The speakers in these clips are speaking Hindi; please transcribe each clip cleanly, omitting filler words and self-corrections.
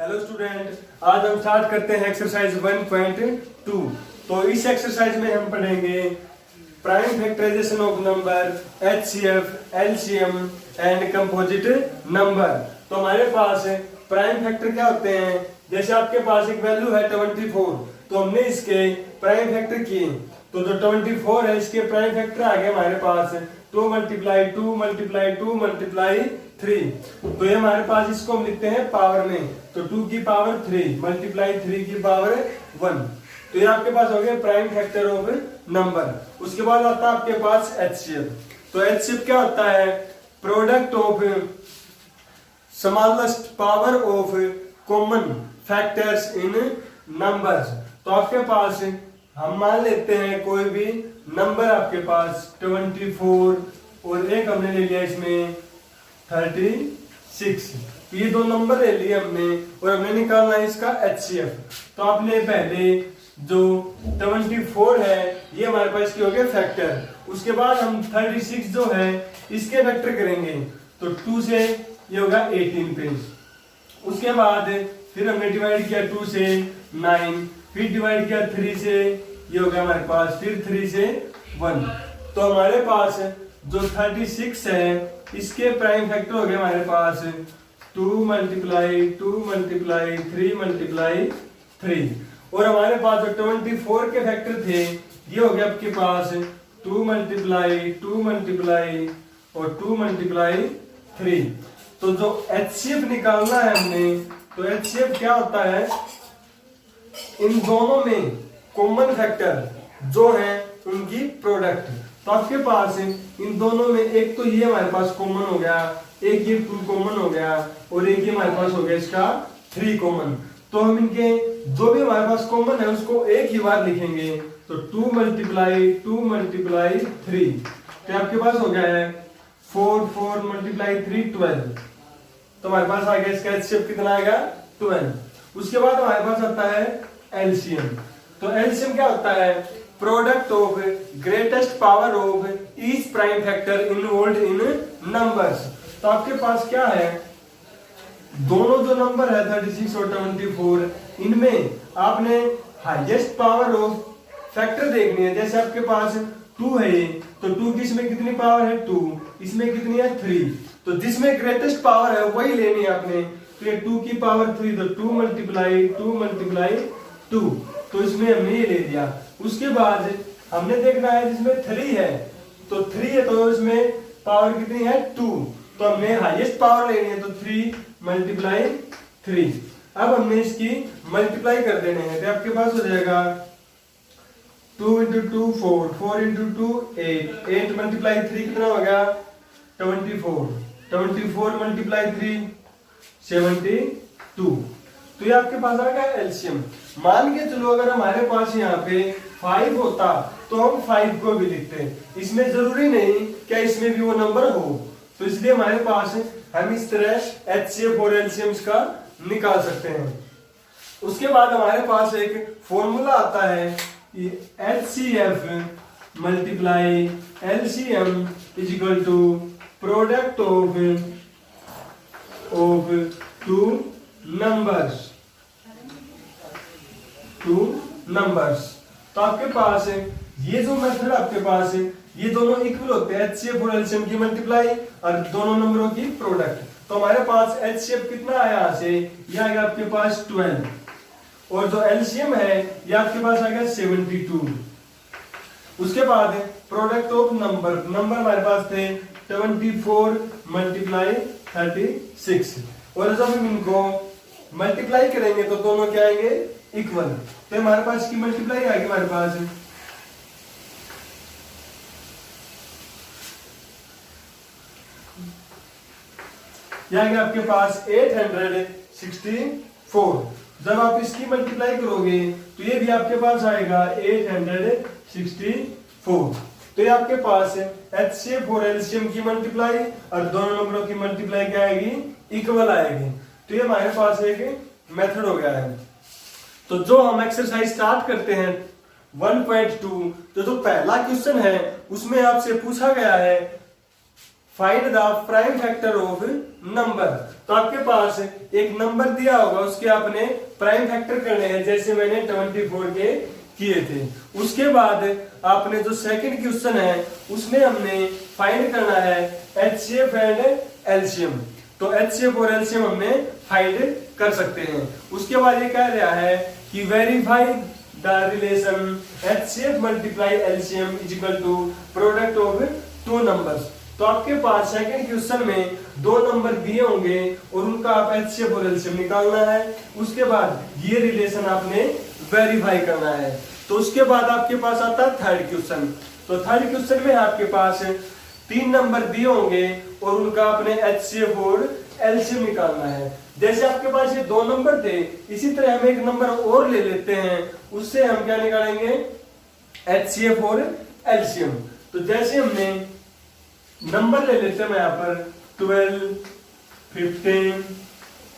हेलो स्टूडेंट, आज हम स्टार्ट करते हैं एक्सरसाइज 1.2। तो इस एक्सरसाइज में हम पढ़ेंगे prime factorization of number, HCF, LCM and composite number. तो हमारे पास प्राइम फैक्टर क्या होते हैं? जैसे आपके पास एक वैल्यू है 24, तो हमने इसके प्राइम फैक्टर किए, तो जो 24 है इसके प्राइम फैक्टर आ गए हमारे पास 2 × 2 × 2 × 3। तो ये हमारे पास इसको हम लिखते हैं पावर में, तो 2 की पावर 3 × 3 की पावर 1। तो ये आपके पास हो गया प्राइम फैक्टर ऑफ नंबर। उसके बाद आता है आपके पास एचसीएफ। तो एचसीएफ क्या होता है? Product of smallest power of common factors in numbers. तो आपके पास हम मान लेते हैं कोई भी नंबर आपके पास 24 और एक हमने ले लिया इसमें 36। ये दो नंबर ले लिए हमने और हमने निकालना है इसका एचसीएफ। तो आपने पहले जो 24 है ये हमारे पास इसके हो गए फैक्टर। उसके बाद हम 36 जो है इसके फैक्टर करेंगे, तो 2 से ये होगा 18 पे। उसके बाद फिर हमने डिवाइड किया 2 से 9, फिर डिवाइड किया 3 से, ये हो गया हमारे पास फिर 3 से 1। तो हमारे पास जो 36 है इसके प्राइम फैक्टर हो गए हमारे पास 2 × 2 × 3 × 3। और हमारे पास जो 24 के फैक्टर थे ये हो गया आपके पास 2 × 2 × और 2 × 3। तो जो एचसीएफ निकालना है हमने, तो एचसीएफ क्या होता है? इन दोनों में कॉमन फैक्टर जो है उनकी प्रोडक्ट। तो आपके पास इन दोनों में एक तो ये हमारे पास कॉमन हो गया, एक ये 2 कॉमन हो गया और एक ये हमारे पास हो गया इसका 3 कॉमन। तो हम इनके जो भी हमारे पास कॉमन है उसको एक ही बार लिखेंगे, तो 2 × 2 × 3। तो आपके पास हो गया है 4 × 3 12। तो हमारे पास आ गया इसका एचसीएफ कितना आएगा? 12। उसके बाद हमारे पास आता है एलसीएम। तो एलसीएम क्या होता है? Product of greatest power of each prime factor involved in numbers. तो आपके पास क्या है? दोनों जो नंबर है 36 और 24, इनमें आपने हाईएस्ट पावर ऑफ फैक्टर देखनी है। जैसे आपके पास 2 है ये, तो 2 की इसमें कितनी पावर है? 2, इसमें कितनी है? 3। तो जिसमें ग्रेटेस्ट पावर है वही लेनी है आपने। तो ये 2 की पावर 3, तो 2 × 2 × 2। तो इसमें हमने ये ले लिया। उसके बाद हमने देखना है जिसमें 3 है, तो 3 है तो इसमें पावर कितनी है? 2। तो हमने हाईएस्ट पावर लेनी है, तो 3 × 3। अब हमने इसकी मल्टीप्लाई कर देने हैं, तो आपके पास हो जाएगा 2 × 2 4, 4 × 2 8, 8 × 3 कितना हो गया? 24, 24 × 3 72। तो ये आपके पास आ गया एलसीएम। मान के चलो अगर हमारे पास यहाँ पे 5 होता तो हम 5 को भी लिखते, इसमें जरूरी नहीं क्या इसमें भी वो नंबर हो। तो इसलिए हमारे पास हम इस तरह एचसीएफ और एलसीएम का निकाल सकते हैं। उसके बाद हमारे पास एक फॉर्मूला आता है, HCF × LCM = product of 2 numbers. तो आपके पास ये जो मेथड आपके पास ये दोनों इक्वल होते हैं, एचसीएफ और एलसीएम की मल्टीप्लाई और दोनों नंबरों की प्रोडक्ट। तो हमारे पास एचसीएफ कितना आया यहाँ से? ये आएगा आपके पास 12 और जो एलसीएम है ये आपके पास आएगा 72। उसके बाद प्रोडक्ट ऑफ नंबर हमारे पास थे 24 × 36 और जब हम इनको मल्टीप्लाई करेंगे तो दोनों क्या आएंगे? इक्वल। तो हमारे पास इसकी मल्टीप्लाई आएगी हमारे पास आएगा आपके पास 864। जब आप इसकी मल्टीप्लाई करोगे तो ये भी आपके पास आएगा 864। तो ये आपके पास एचसीएफ और एलसीएम की मल्टीप्लाई और दोनों नंबरों की मल्टीप्लाई क्या आएगी? इक्वल आएगी। तो ये हमारे पास एक मेथड हो गया है। तो जो हम एक्सरसाइज स्टार्ट करते हैं 1.2, तो जो पहला क्वेश्चन है उसमें आपसे पूछा गया है find the prime factor of number. तो आपके पास एक नंबर दिया होगा, उसके आपने प्राइम फैक्टर करने हैं, जैसे मैंने 24 के किए थे। उसके बाद आपने जो सेकंड क्वेश्चन है उसमें हमने फाइंड करना है एचसीएफ एंड एलसीएम। तो एचसीएफ और एलसीएम हमने फाइंड कर सकते हैं। उसके बाद ये कह रहा है कि verify the relation HCF multiply LCM is equal to product of two numbers. तो आपके पास सेकंड क्वेश्चन में दो नंबर दिए होंगे और उनका आप एचसीएफ और एलसीएम निकालना है। उसके बाद ये रिलेशन आपने वेरीफाई करना है। तो उसके बाद आपके पास आता है थर्ड क्वेश्चन। तो थर्ड क्वेश्चन में आपके पास तीन नंबर दिए होंगे और उनका आपने एचसीएफ और एलसीएम निकालना है। जैसे आपके पास ये दो नंबर थे, इसी तरह हम एक नंबर और ले लेते हैं, उससे हम क्या निकालेंगे एचसीएफ और एलसीएम। तो जैसे हमने नंबर ले लेते हैं यहाँ पर 12, 15,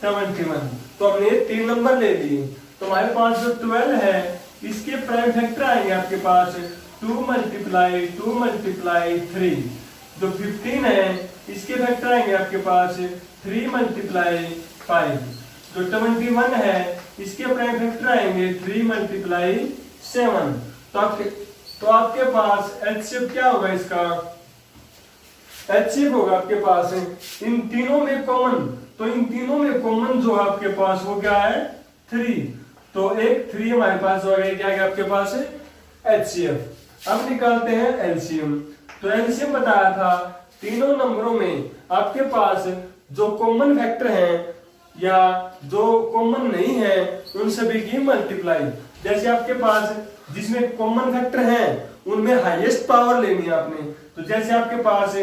71। तो हमने तीन नंबर ले लिए। तो हमारे पास जो 12 है इसके प्राइम फैक्टर आएंगे आपके पास 2 मल्टीप्लाई 2 मल्टीप्लाई 3। जो 15 है इसके फैक्टर आएंगे आपके पास 3 मल्टीप्लाई 5। जो 21 है इसके प्राइम फैक्टर आएंगे 3 मल्टीप्लाई 7। तो आपके पास एचसीएफ क्या होगा, इसका एचसीएफ होगा आपके पास इन तीनों में कॉमन। तो इन तीनों में कॉमन जो है आपके पास वो क्या है 3। तो एक 3 हमारे पास हो गया, क्या आपके पास है एचसीएफ। अब निकालते हैं एलसीएम। तो एलसीएम बताया था तीनों नंबरों में आपके पास जो कॉमन फैक्टर हैं या जो कॉमन नहीं है उन सभी की मल्टीप्लाई। जैसे आपके पास जिसमें कॉमन फैक्टर हैं उनमें हाईएस्ट पावर लेनी है आपने। तो जैसे आपके पास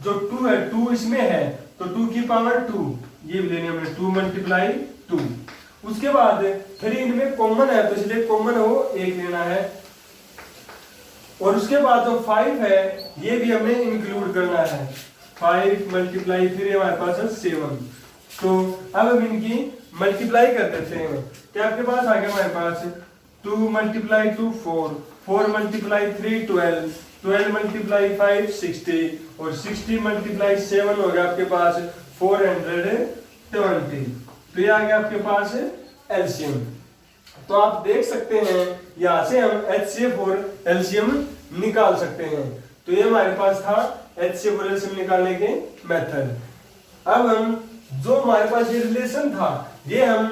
जो 2 है 2 इसमें है तो 2 की पावर 2 ये लेनी है हमने 2 मल्टीप्लाई 2। उसके बाद 3 इनमें कॉमन है तो इसलिए कॉमन हो 1 लेना है। और उसके बाद जो 5 है ये भी हमें इंक्लूड करना है। 5 मल्टीप्लाई 3 हमारे पास है 7। तो अब हम इनकी मल्टीप्लाई कर देते हैं। क्या आपके पास आ गया हमारे पास 2 मल्टीप्लाई 2 4, 4 मल्टीप्लाई 3 12, 12 मल्टीप्लाई 5 60 और 60 मल्टीप्लाई 7 हो गया आपके पास 420। तो ये आ गया आपके पास एलसीएम। तो आप देख सकते हैं यहां से हम एचसीएफ और एलसीएम निकाल सकते हैं। तो ये हमारे पास था एचसीएफ और एलसीएम निकालने के मेथड। अब हम जो हमारे पास ये रिलेशन था ये हम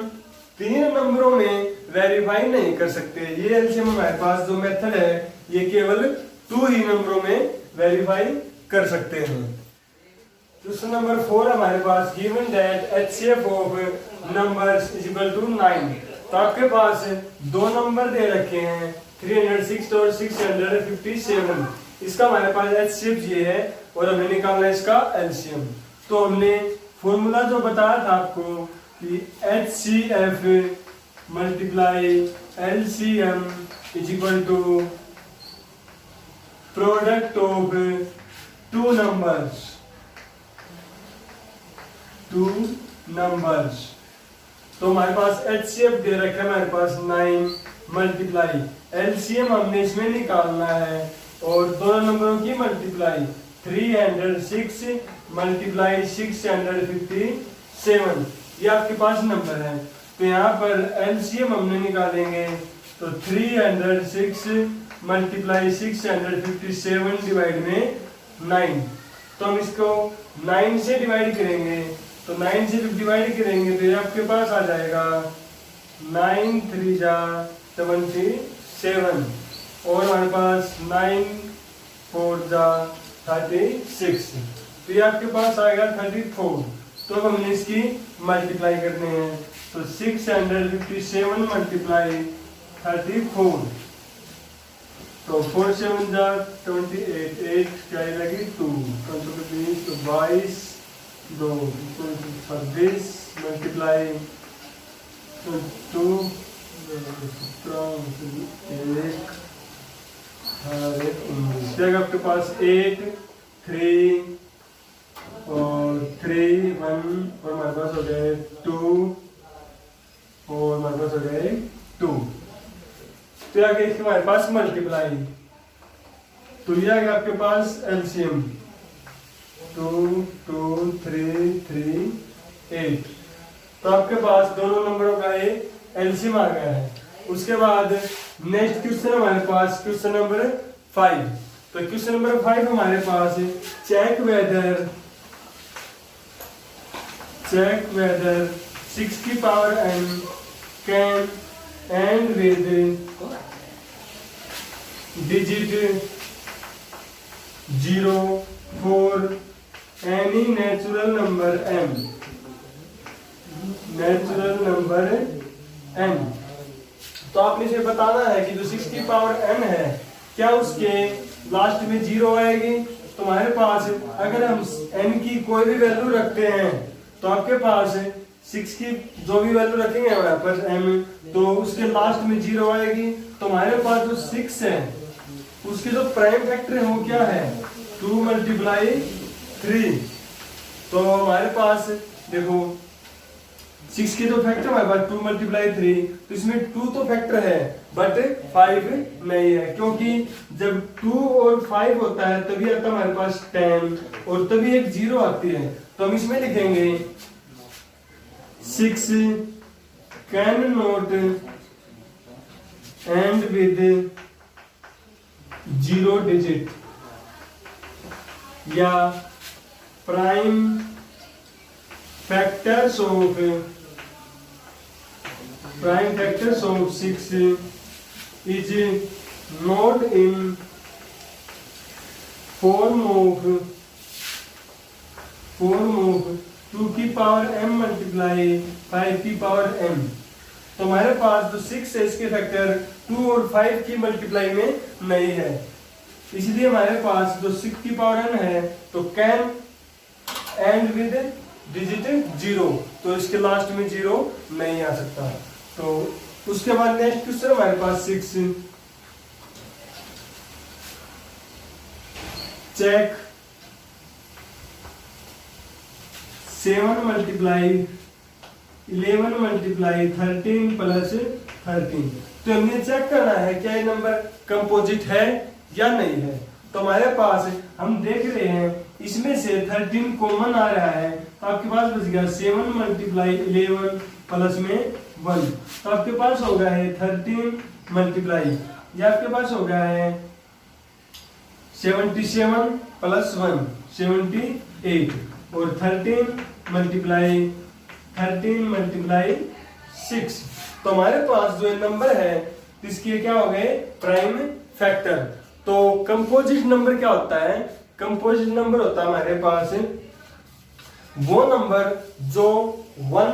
तीन नंबरों में वेरीफाई नहीं कर सकते। ये एलसीएम हमारे पास जो मेथड है ये केवल 2 ही नंबरों में वेरीफाई कर सकते हैं। क्वेश्चन नंबर 4 हमारे पास given that HCF of numbers is equal to 9। तो आपके पास दो नंबर दे रखे हैं 306 और 657। इसका हमारे पास एचसीएफ ये है और हमें निकालना है इसका एलसीएम। तो हमने फॉर्मूला जो बताया था आपको कि HCF multiply LCM is equal to product of two numbers. तो हमारे पास एचसीएफ दे रखा है हमारे पास 9 मल्टीप्लाई एलसीएम हमने इसमें निकालना है और दोनों नंबरों की मल्टीप्लाई 306 मल्टीप्लाई 657 ये आपके पास नंबर है। तो यहाँ पर एलसीएम हमने निकालेंगे तो 306 मल्टीप्लाई 657 डिवाइड में 9। तो हम इसको 9 से डिवाइड करेंगे तो 9 से डिवाइड करेंगे तो ये आपके पास आ जाएगा 9 3 जा 77 और हमारे पास 9 4 जा 36। तो ये आपके पास आएगा 34। तो हमने इसकी मल्टीप्लाई करने हैं तो 657 मल्टीप्लाई 34 तो 4 7 जा 28 8 क्या लगी 2 20 तो 22 2 26 मल्टीप्लाई 2 आपके पास 8 3 और 3 1 और हमारे पास हो गए 2 और हमारे पास हो गए 2। तो आगे इसके हमारे पास मल्टीप्लाई तो ये आ गया आपके पास एलसीएम। 2 2 3 3 8। तो आपके पास दोनों नंबरों का ये एलसीएम आ गया है। उसके बाद नेक्स्ट क्वेश्चन हमारे पास क्वेश्चन नंबर 5। तो क्वेश्चन नंबर 5 हमारे पास चेक वेदर 6 की power n can and with digit 0 for any natural number n। तो आपने इसे बताना है कि जो 6 की पावर n है क्या उसके लास्ट में 0 आएगी। तो हमारे पास अगर हम n की कोई भी वैल्यू रखते हैं तो आपके पास 6 की जो भी वैल्यू रखेंगे हमारे पास m, तो उसके लास्ट में 0 आएगी। तो हमारे पास जो 6 है उसके जो प्राइम फैक्टर है वो क्या है 2 × 3। तो हमारे पास देखो 6 के तो फैक्टर हमारे पास 2 × 3, तो इसमें 2 तो फैक्टर है बट 5 नहीं है, क्योंकि जब 2 और 5 होता है तभी आता है हमारे पास 10 और तभी एक 0 आती है। तो हम इसमें लिखेंगे 6 cannot end with 0 digit, या prime factors of 6 is not in form of 2 की पावर m × 5 की पावर m। तो हमारे पास जो 6 है इसके फैक्टर 2 और 5 की मल्टीप्लाई में नहीं है, इसलिए हमारे पास जो 6 की पावर n है तो कैन एंड विद डिजिट 0, तो इसके लास्ट में 0 नहीं आ सकता। तो उसके बाद नेक्स्ट क्वेश्चन हमारे पास 6 चेक 7 × 11 × 13 + 13। तो हमें चेक करना है क्या ये नंबर कंपोजिट है या नहीं है। तो हमारे पास हम देख रहे हैं इसमें से 13 कॉमन आ रहा है, तो आपके पास बच गया 7 × 11 प्लस में 1। तो आपके पास हो गया है 13 मल्टीप्लाई, ये आपके पास हो गया है 77 + 1 78, और 13 × 6। तो हमारे पास जो नंबर है इसके क्या हो गए प्राइम फैक्टर। तो कंपोजिट नंबर क्या होता है, कंपोजिट नंबर होता है हमारे पास वो नंबर जो 1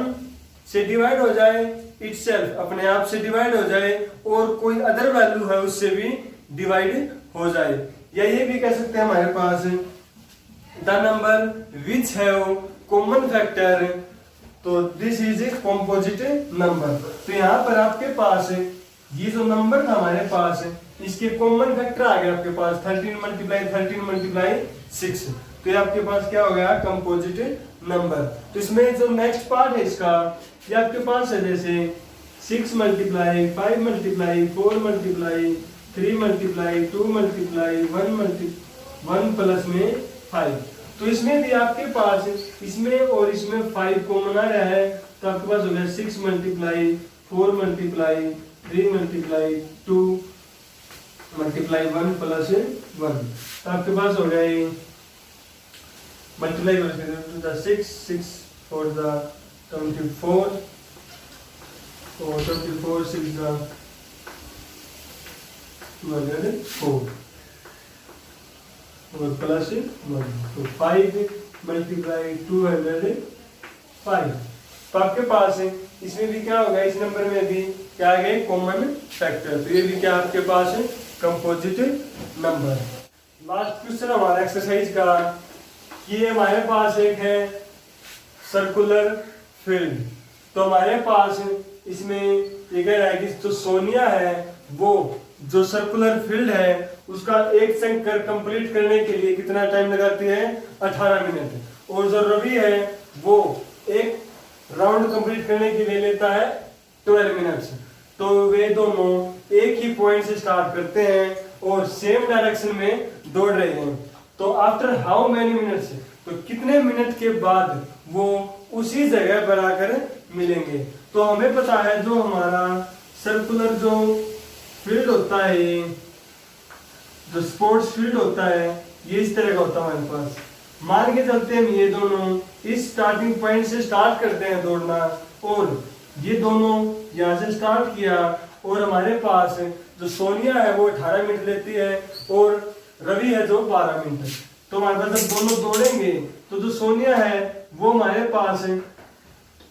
से डिवाइड हो जाए, इटसेल्फ अपने आप से डिवाइड हो जाए, और कोई अदर वैल्यू है उससे भी डिवाइड हो जाए। या ये भी कह सकते हैं हमारे पास the number which have common factor, तो this is a composite number. तो यहाँ पर आपके पास ये जो नंबर था हमारे पास इसके कॉमन फैक्टर आ गया आपके पास 13 × 6। तो ये आपके पास क्या हो गया कंपोजिट नंबर। तो इसमें जो नेक्स्ट पार्ट है इसका ये आपके पास है जैसे 6 × 5 × 4 × 3 × 2 1 प्लस में 5। तो इसमें भी आपके पास इसमें और इसमें 5 कॉमन आ रहा है, तो आपके पास हो गया 6 × 4 × 3 × 2 × 1 प्लस 1। तो आपके पास हो गया मल्टीप्लाई करके 6 for the 24 और 24 6 the 104 और प्लस 1, तो 5 × 205। तो आपके पास इसमें भी क्या होगा, इस नंबर में भी क्या आ गए कॉमन फैक्टर। तो ये भी क्या आपके पास है कंपोजिट नंबर। लास्ट क्वेश्चन हमारा एक्सरसाइज का, ये हमारे पास एक है सर्कुलर फील्ड। तो हमारे पास इसमें ये कह रहा है कि जो सोनिया है वो जो सर्कुलर फील्ड है उसका एक चक्कर कंप्लीट करने के लिए कितना टाइम लगाती है 18 मिनट, और जो रवि है वो एक राउंड कंप्लीट करने के लिए लेता है 12 मिनट्स। तो वे दोनों एक ही पॉइंट से स्टार्ट करते हैं और सेम डायरेक्शन में दौड़ रहे हैं। तो आफ्टर हाउ मेनी मिनट्स, तो कितने मिनट के बाद वो उसी जगह पर आकर मिलेंगे। तो हमें पता है जो हमारा सर्कुलर जो फील्ड होता है, जो स्पोर्ट्स फील्ड होता है, ये इस तरह का होता है हमारे पास। मान के चलते हम ये दोनों इस स्टार्टिंग पॉइंट से स्टार्ट करते हैं दौड़ना, और ये दोनों यहाँ से स्टार्ट किया, और हमारे पास जो सोनिया है वो 18 मिनट लेती है और रवि है जो 12 मिनट। तो हमारे पास जब दोनों दौड़ेंगे तो जो सोनिया है वो हमारे पास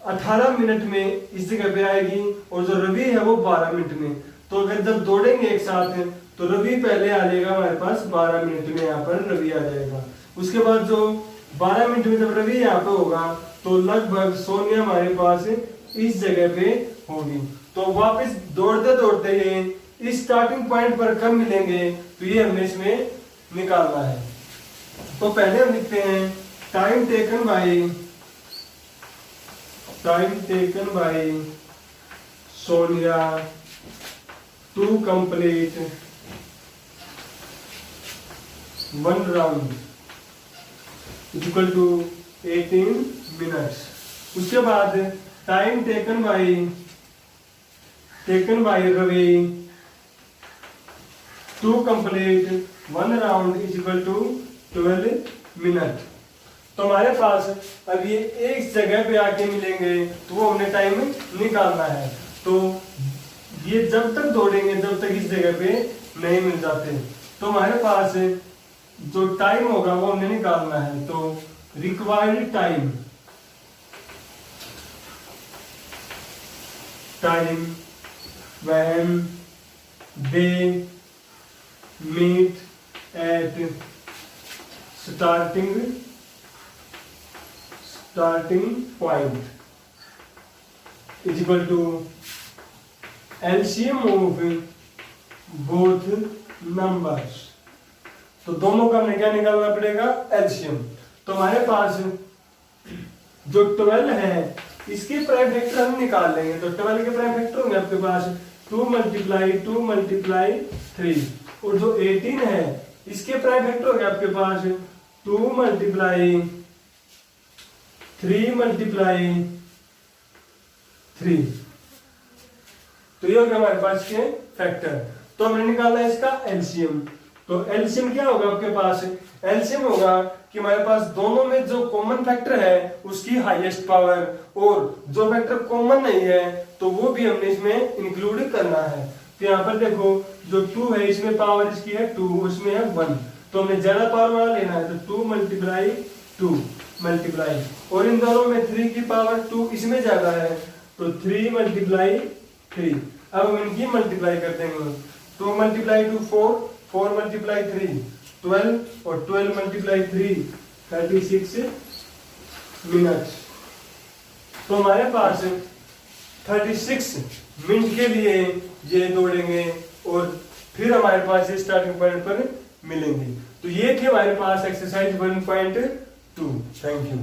18 मिनट में इस जगह पे आएगी, और जो रवि है वो 12 मिनट में। तो अगर जब दौड़ेंगे एक साथ तो रवि पहले आ जाएगा हमारे पास 12 मिनट में, यहाँ पर रवि आ जाएगा। उसके बाद जो 12 मिनट में जब रवि यहाँ पे होगा तो लगभग सोनिया हमारे पास इस जगह पे होगी। तो वापस दौड़ते दौड़ते ये इस स्टार्टिंग पॉइंट पर कब मिलेंगे, तो ये हमें इसमें निकालना है। तो पहले हम लिखते हैं time taken by Sonia to complete 1 round equal to 18 minutes. उसके बाद time taken by Ravi to complete 1 round is equal to 12 minute. तो हमारे पास अब ये एक जगह पे आके मिलेंगे तो वो हमने टाइम निकालना है। तो ये जब तक दौड़ेंगे जब तक इस जगह पे नहीं मिल जाते, तो हमारे पास जो टाइम होगा वो हमने निकालना है। तो required time when they meet at starting point is equal to LCM of both numbers। तो दोनों का हमें क्या निकालना पड़ेगा, LCM। तो हमारे पास जो 12 है इसके प्राइम फैक्टर हम निकाल लेंगे। तो 12 के प्राइम फैक्टर होंगे आपके पास 2 × 3, और जो 18 है इसके प्राइम फैक्टर होंगे आपके पास 2 × 3। तो ये हो गया हमारे पास के फैक्टर। तो हमने निकाला है इसका एलसीएम। तो एलसीएम क्या होगा आपके पास, एलसीएम होगा कि हमारे पास दोनों में जो कॉमन फैक्टर है उसकी हाईएस्ट पावर, और जो फैक्टर कॉमन नहीं है तो वो भी हमने इसमें इंक्लूड करना है। तो यहाँ पर देखो जो 2 है इसमें पावर इसकी है 2, उसमें है 1, तो हमें ज्यादा पावर वाला लेना है। तो 2 × 2 मल्टीप्लाई, और इन दोनों में 3 की पावर 2 इसमें ज्यादा है तो 3 × 3। अब हम इनकी मल्टीप्लाई कर देंगे। 2 × 2 4, 4 × 3 12, और 12 × 3 36 मिनट। तो हमारे पास 36 मिनट के लिए ये दौड़ेंगे और फिर हमारे पास ये स्टार्टिंग पॉइंट पर मिलेंगे। तो ये थे हमारे पास एक्सरसाइज 1.2। Thank you.